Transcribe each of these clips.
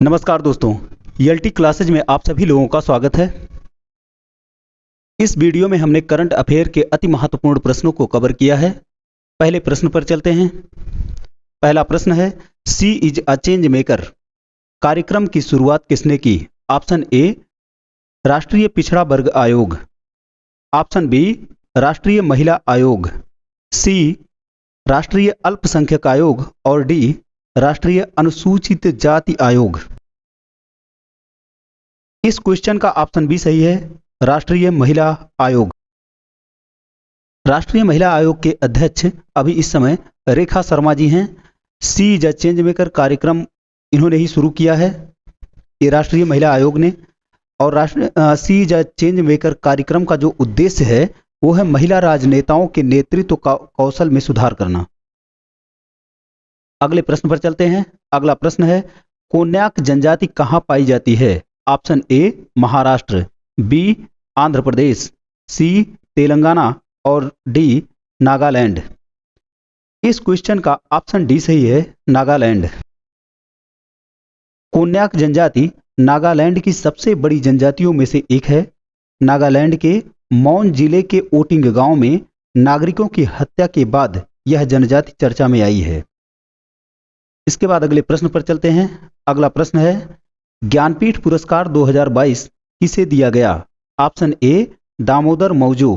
नमस्कार दोस्तों, ELT classes में आप सभी लोगों का स्वागत है। इस वीडियो में हमने करंट अफेयर के अति महत्वपूर्ण प्रश्नों को कवर किया है। पहले प्रश्न पर चलते हैं। पहला प्रश्न है, सी इज अ चेंज मेकर कार्यक्रम की शुरुआत किसने की? ऑप्शन ए, राष्ट्रीय पिछड़ा वर्ग आयोग। ऑप्शन बी, राष्ट्रीय महिला आयोग। सी, राष्ट्रीय अल्पसंख्यक आयोग। और डी, राष्ट्रीय अनुसूचित जाति आयोग। इस क्वेश्चन का ऑप्शन बी सही है, राष्ट्रीय महिला आयोग। राष्ट्रीय महिला आयोग के अध्यक्ष अभी इस समय रेखा शर्मा जी हैं। सी इज अ चेंज मेकर कार्यक्रम इन्होंने ही शुरू किया है, ये राष्ट्रीय महिला आयोग ने। और सी इज अ चेंज मेकर कार्यक्रम का जो उद्देश्य है वो है महिला राजनेताओं के नेतृत्व कौशल में सुधार करना। अगले प्रश्न पर चलते हैं। अगला प्रश्न है, कोन्याक जनजाति कहाँ पाई जाती है? Option A, Maharashtra. B, Andhra Pradesh. C, Telangana. और डी, नागालैंड। इस क्वेश्चन का ऑप्शन डी सही है, नागालैंड। कोन्याक जनजाति नागालैंड की सबसे बड़ी जनजातियों में से एक है। नागालैंड के मौन जिले के ओटिंग गांव में नागरिकों की हत्या के बाद यह जनजाति चर्चा में आई है। इसके बाद अगले प्रश्न पर चलते हैं। अगला प्रश्न है, ज्ञानपीठ पुरस्कार 2022 किसे दिया गया? Option A, Damodar Mauzo.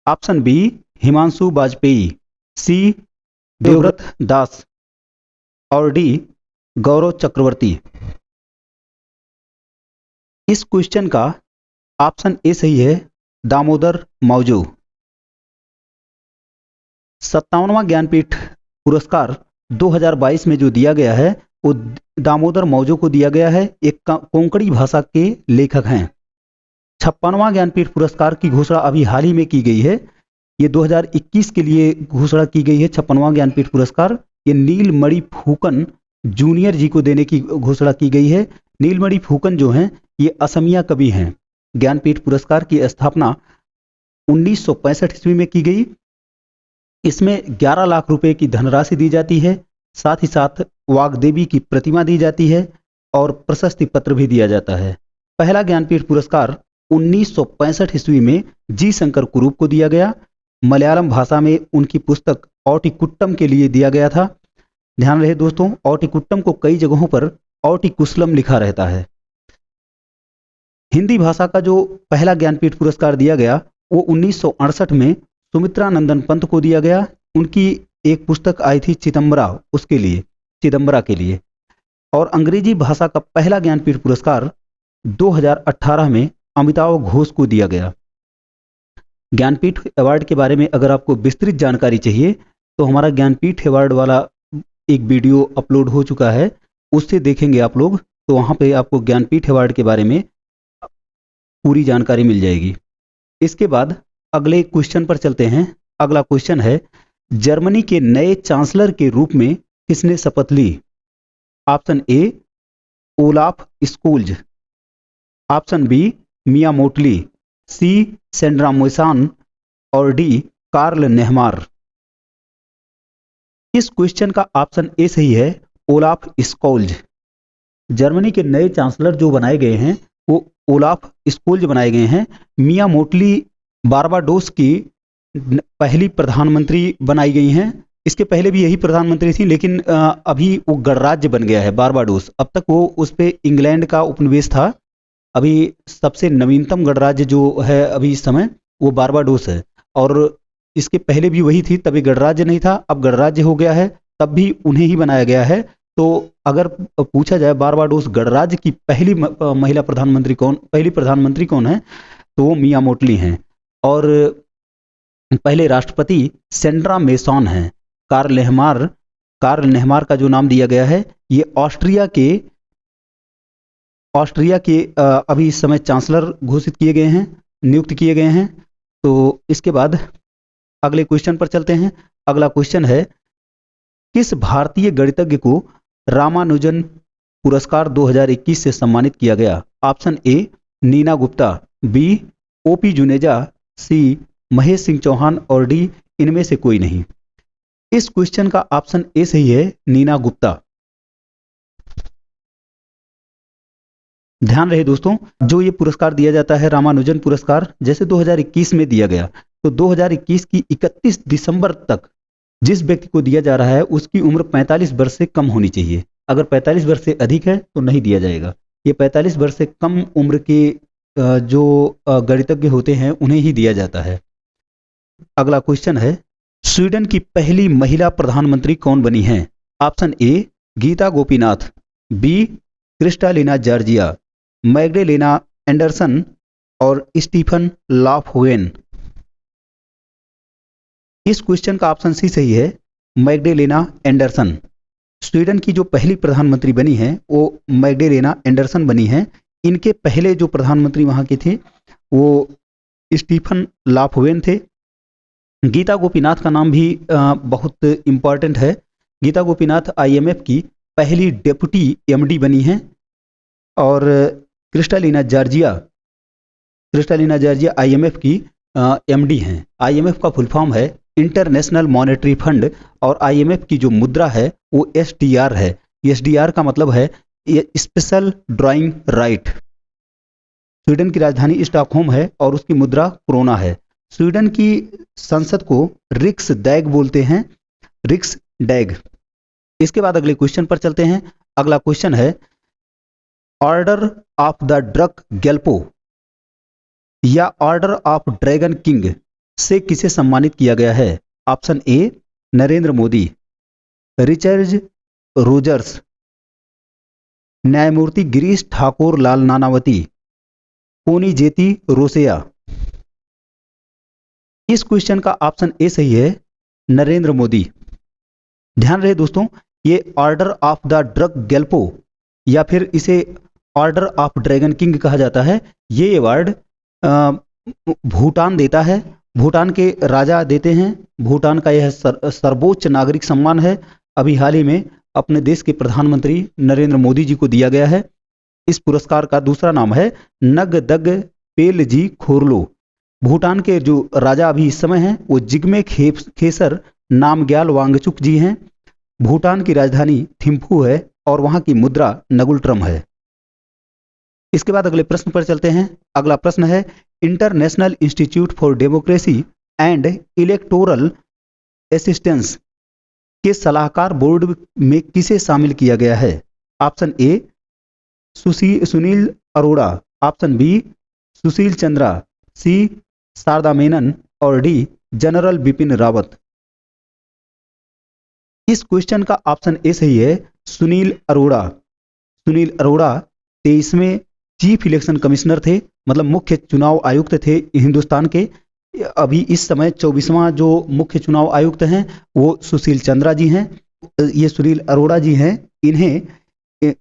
Option B, Himanshu Vajpeyi. C, Devvrat Das. और डी, गौरव चक्रवर्ती। इस क्वेश्चन का ऑप्शन ए सही है, दामोदर मौजो। 57वां ज्ञानपीठ पुरस्कार 2022 में जो दिया गया है वो दामोदर मौजो को दिया गया है। एक कोंकणी भाषा के लेखक हैं। 56वां ज्ञानपीठ पुरस्कार की घोषणा अभी हाल ही में की गई है। ये 2021 के लिए घोषणा की गई है। 56वां ज्ञानपीठ पुरस्कार ये नीलमणि फुकन जूनियर जी को देने की घोषणा की गई है। नीलमणि फुकन जो हैं ये असमिया कवि हैं। ज्ञानपीठ पुरस्कार की स्थापना 1965 ईस्वी में की गई। इसमें 11 लाख रुपए की धनराशि दी जाती है, साथ ही साथ वाग्देवी की प्रतिमा दी जाती है और प्रशस्ति पत्र भी दिया जाता है। पहला ज्ञानपीठ पुरस्कार 1965 ईस्वी में जी शंकर कुरूप को दिया गया। मलयालम भाषा में उनकी पुस्तक औटिकुट्टम के लिए दिया गया था। ध्यान रहे दोस्तों, औटिकुट्टम को कई जगहों पर औटिकुशलम लिखा रहता है। हिंदी भाषा का जो पहला ज्ञानपीठ पुरस्कार दिया गया वो 1968 में सुमित्रा नंदन पंत को दिया गया। उनकी एक पुस्तक आई थी चिदम्बरा, उसके लिए, चिदम्बरा के लिए। और अंग्रेजी भाषा का पहला ज्ञानपीठ पुरस्कार 2018 में अमिताभ घोष को दिया गया। ज्ञानपीठ अवार्ड के बारे में अगर आपको विस्तृत जानकारी चाहिए तो हमारा ज्ञानपीठ अवार्ड वाला एक वीडियो अपलोड हो चुका है, उससे देखेंगे आप लोग तो वहाँ पे आपको ज्ञानपीठ अवार्ड के बारे में पूरी जानकारी मिल जाएगी। इसके बाद अगले क्वेश्चन पर चलते हैं। अगला क्वेश्चन है, जर्मनी के नए चांसलर के रूप में किसने शपथ ली? Option A, Olaf Scholz. Option B, Mia Mottley. C, Sandra Mason. और डी, कार्ल नेहमार। इस क्वेश्चन का ऑप्शन ए सही है, ओलाफ स्कोल्ज। जर्मनी के नए चांसलर जो बनाए गए हैं वो ओलाफ स्कोल्ज बनाए गए हैं। मिया मोटली बारबाडोस की पहली प्रधानमंत्री बनाई गई हैं। इसके पहले भी यही प्रधानमंत्री थी, लेकिन अभी वो गणराज्य बन गया है बारबाडोस। अब तक वो उस पे इंग्लैंड का उपनिवेश था। अभी सबसे नवीनतम गणराज्य जो है अभी इस समय वो बारबाडोस है। और इसके पहले भी वही थी, तभी गणराज्य नहीं था, अब गणराज्य हो गया है, तब भी उन्हें ही बनाया गया है। तो अगर पूछा जाए बारबाडोस गणराज्य की पहली महिला प्रधानमंत्री कौन, पहली प्रधानमंत्री कौन है, तो वो मिया मोटली हैं। और पहले राष्ट्रपति सेंड्रा मेसॉन हैं। कार्ल नेहमार का जो नाम दिया गया है ये ऑस्ट्रिया के अभी इस समय चांसलर घोषित किए गए हैं, नियुक्त किए गए हैं। तो इसके बाद अगले क्वेश्चन पर चलते हैं। अगला क्वेश्चन है, किस भारतीय गणितज्ञ को रामानुजन पुरस्कार 2021 से सम्मानित किया गया? Option A, Neena Gupta. B, OP Juneja. C, Mahesh Singh Chauhan. और डी, इनमें से कोई नहीं। इस क्वेश्चन का ऑप्शन ए सही है, नीना गुप्ता। ध्यान रहे दोस्तों, जो ये पुरस्कार दिया जाता है रामानुजन पुरस्कार, जैसे 2021 में दिया गया, तो 2021 की 31 दिसंबर तक जिस व्यक्ति को दिया जा रहा है उसकी उम्र 45 वर्ष से कम होनी चाहिए। अगर 45 वर्ष से अधिक है तो नहीं दिया जाएगा। ये 45 वर्ष से कम उम्र के जो गणितज्ञ होते हैं उन्हें ही दिया जाता है। अगला क्वेश्चन है, स्वीडन की पहली महिला प्रधानमंत्री कौन बनी है? Option A Gita Gopinath, B Kristalina Georgieva, Magdalena Andersson और स्टीफन लॉफवेन। इस क्वेश्चन का ऑप्शन सी सही है, मैग्डेलेना एंडरसन। स्वीडन की जो पहली प्रधानमंत्री बनी है वो मैग्डेलेना एंडरसन बनी है। इनके पहले जो प्रधानमंत्री वहां के थे वो स्टीफन लॉफवेन थे। गीता गोपीनाथ का नाम भी बहुत इम्पॉर्टेंट है। गीता गोपीनाथ आईएमएफ की पहली डेप्यूटी एमडी बनी हैं। और क्रिस्टालिना जॉर्जिया आईएमएफ की एमडी हैं। आईएमएफ का फुल फॉर्म है इंटरनेशनल मॉनेटरी फंड, और आईएमएफ की जो मुद्रा है वो एसडीआर है। एसडीआर का मतलब है स्पेशल ड्राइंग राइट। स्वीडन की राजधानी स्टॉकहोम है और उसकी मुद्रा क्रोना है। स्वीडन की संसद को रिक्स डैग बोलते हैं, रिक्स डैग। इसके बाद अगले क्वेश्चन पर चलते हैं। अगला क्वेश्चन है, order of the drug Gyalpo या ऑर्डर ऑफ ड्रैगन किंग से किसे सम्मानित किया गया है? ऑप्शन ए नरेंद्र मोदी, रिचर्ड रोजर्स, न्यायमूर्ति गिरीश ठाकुर लाल नानावती, कोनिजेती रोसेया। इस क्वेश्चन का ऑप्शन ए सही है, नरेंद्र मोदी। ध्यान रहे दोस्तों, ये order of the drug Gyalpo या फिर इसे ऑर्डर ऑफ ड्रैगन किंग कहा जाता है। ये अवार्ड भूटान देता है, भूटान के राजा देते हैं। भूटान का यह सर्वोच्च नागरिक सम्मान है। अभी हाल ही में अपने देश के प्रधानमंत्री नरेंद्र मोदी जी को दिया गया है। इस पुरस्कार का दूसरा नाम है नगदग पेलजी खोरलो। भूटान के जो राजा अभी इस समय हैं वो जिग्मे खेसर नामग्याल वांगचुक जी हैं। भूटान की राजधानी थिम्फू है और वहां की मुद्रा नगुलट्रम है। इसके बाद अगले प्रश्न पर चलते हैं। अगला प्रश्न है, international institute for democracy and electoral assistance के सलाहकार बोर्ड में किसे शामिल किया गया है? Option A Sunil Arora, option B Sushil Chandra, C Sharada Menon और डी जनरल बिपिन रावत। इस क्वेश्चन का ऑप्शन ए सही है, सुनील अरोड़ा। सुनील अरोड़ा 23वें चीफ इलेक्शन कमिश्नर थे, मतलब मुख्य चुनाव आयुक्त थे हिंदुस्तान के। अभी इस समय 24वां जो मुख्य चुनाव आयुक्त हैं वो सुशील चंद्रा जी हैं। ये सुनील अरोड़ा जी हैं। इन्हें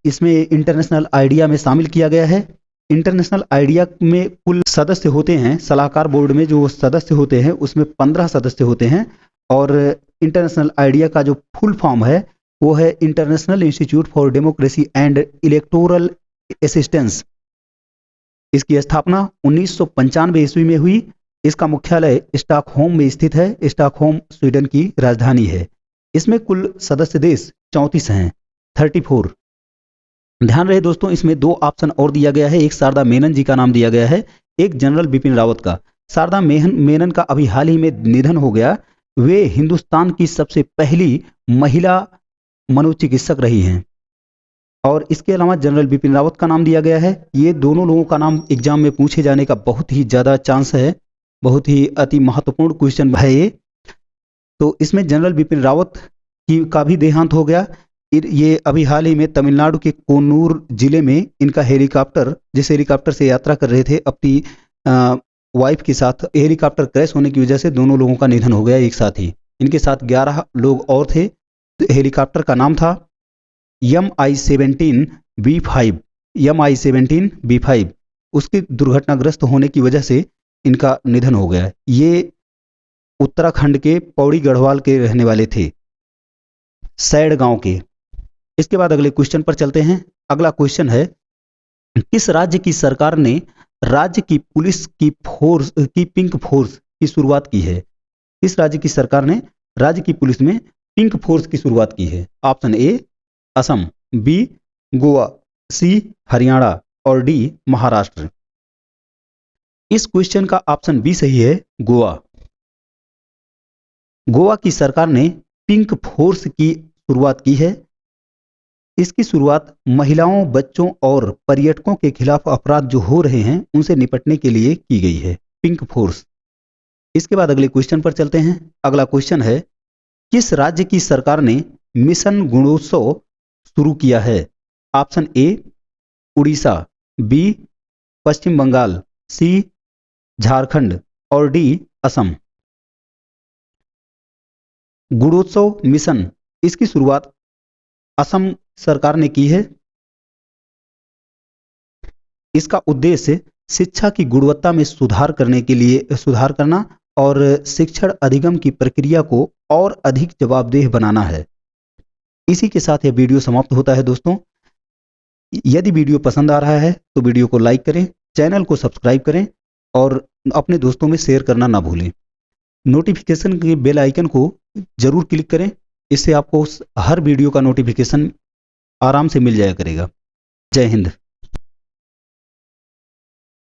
इसमें इंटरनेशनल आइडिया में शामिल किया गया है। इंटरनेशनल आइडिया में कुल सदस्य होते हैं, सलाहकार बोर्ड में जो सदस्य होते हैं उसमें 15 सदस्य होते हैं। और इंटरनेशनल आइडिया का जो फुल फॉर्म है वो है international institute for democracy and electoral assistance. इसकी स्थापना 1995 ईस्वी में हुई। इसका मुख्यालय स्टॉकहोम में स्थित है। स्टॉकहोम स्वीडन की राजधानी है। इसमें कुल सदस्य देश 34 हैं, 34। ध्यान रहे दोस्तों, इसमें 2 ऑप्शन और दिया गया है। एक शारदा मेनन जी का नाम दिया गया है, एक जनरल बिपिन रावत का। शारदा मेनन का अभी हाल ही में निधन हो गया। वे हिंदुस्तान की सबसे पहली महिला मनोचिकित्सक रही हैं। और इसके अलावा जनरल बिपिन रावत का नाम दिया गया है। ये दोनों लोगों का नाम एग्जाम में पूछे जाने का बहुत ही ज़्यादा चांस है, बहुत ही अति महत्वपूर्ण क्वेश्चन है ये। तो इसमें जनरल बिपिन रावत का भी देहांत हो गया। ये अभी हाल ही में तमिलनाडु के कोन्नूर जिले में इनका हेलीकॉप्टर, जिस हेलीकॉप्टर से यात्रा कर रहे थे अपनी वाइफ के साथ, हेलीकॉप्टर क्रैश होने की वजह से दोनों लोगों का निधन हो गया एक साथ ही। इनके साथ 11 लोग और थे। हेलीकॉप्टर का नाम था MI-17B5। उसके दुर्घटनाग्रस्त होने की वजह से इनका निधन हो गया। ये उत्तराखंड के पौड़ी गढ़वाल के रहने वाले थे, सैड गांव के। इसके बाद अगले क्वेश्चन पर चलते हैं। अगला क्वेश्चन है, किस राज्य की सरकार ने राज्य की पुलिस की पिंक फोर्स की शुरुआत की है? किस राज्य की सरकार ने राज्य की पुलिस में पिंक फोर्स की शुरुआत की है? Option A Assam, B Goa, C Haryana और डी महाराष्ट्र। इस क्वेश्चन का ऑप्शन बी सही है, गोवा। गोवा की सरकार ने पिंक फोर्स की शुरुआत की है। इसकी शुरुआत महिलाओं, बच्चों और पर्यटकों के खिलाफ अपराध जो हो रहे हैं उनसे निपटने के लिए की गई है, पिंक फोर्स। इसके बाद अगले क्वेश्चन पर चलते हैं। अगला क्वेश्चन है, किस राज्य की सरकार ने मिशन गुणोत्सव शुरू किया है? ऑप्शन ए उड़ीसा, बी पश्चिम बंगाल, सी झारखंड और डी असम। गुणोत्सव मिशन, इसकी शुरुआत असम सरकार ने की है। इसका उद्देश्य शिक्षा की गुणवत्ता में सुधार करना और शिक्षण अधिगम की प्रक्रिया को और अधिक जवाबदेह बनाना है। इसी के साथ यह वीडियो समाप्त होता है दोस्तों। यदि वीडियो पसंद आ रहा है तो वीडियो को लाइक करें, चैनल को सब्सक्राइब करें और अपने दोस्तों में शेयर करना ना भूलें। नोटिफिकेशन के बेल आइकन को जरूर क्लिक करें, इससे आपको हर वीडियो का नोटिफिकेशन आराम से मिल जाया करेगा। जय हिंद।